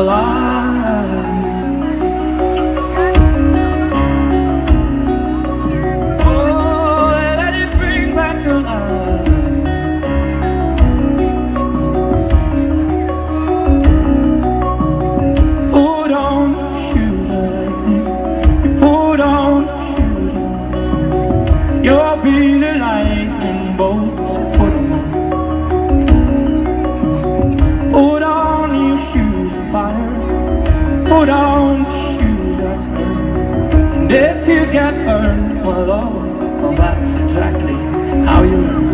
alive. Oh, let it bring back the light. Put on your shoes of lightning. You put on your shoes of lightning. You'll be the lightning bolts. Put them on. Put on your shoes of fire. Put on the shoes that burn. And if you get burned, my love, well, that's exactly how you learn.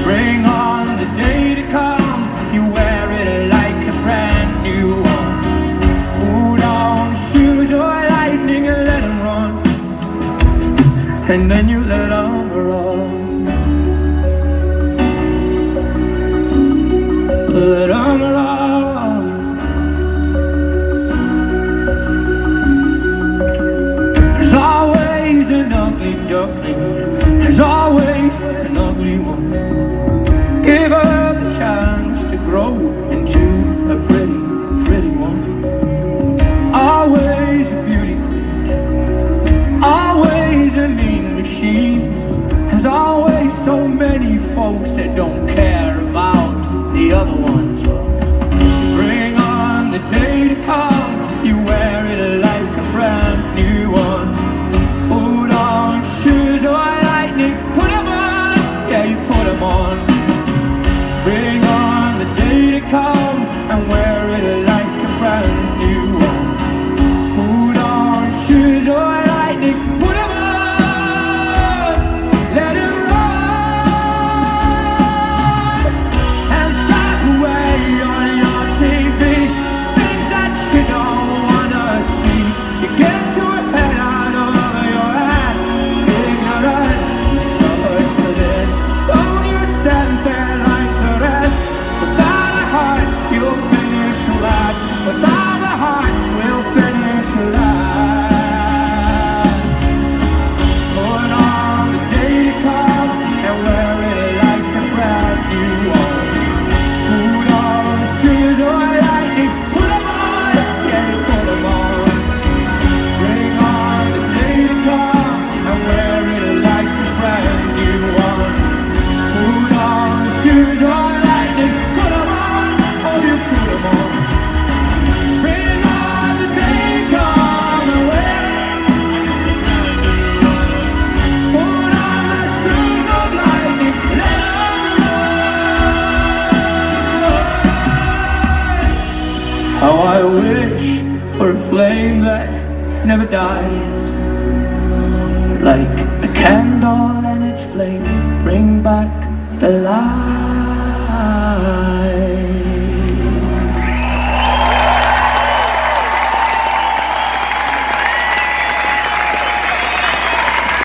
Bring on the day to come. You wear it like a brand new one. Put on the shoes of lightning and let them run. And then you let them run. Let them run. There's always an ugly duckling. There's always an ugly one. Give her the chance to grow into a pretty, pretty one. Always a beauty queen. Always a mean machine. There's always so many folks that don't care about the other ones. Bring on the day to come. You wear it like a brand new one. Put on shoes of lightning. Put them on. Yeah, you put them on. Bring on the day to come and wear it like a brand new one. Put on shoes of lightning. Put them on. Let it run. And slap away on your TV things that you don't wanna see. You get your head out of your ass. Ignorant, so much for this. Don't you stand there like the rest. Without a heart, you'll finish last. Without a heart, we'll finish last. Put on the day to come and wear it like a brand new one. Put on shoes of lightning. Put them on. Yeah, you put them on. Bring on the day to come and wear it like a brand new one. Put on shoes of lightning. Put them on. Oh, you put them on. Bring on the day to come and wear it. Put on the shoes of lightning. Let them run. How I wish for a flame that never dies. Like a candle and its flame bring back the light.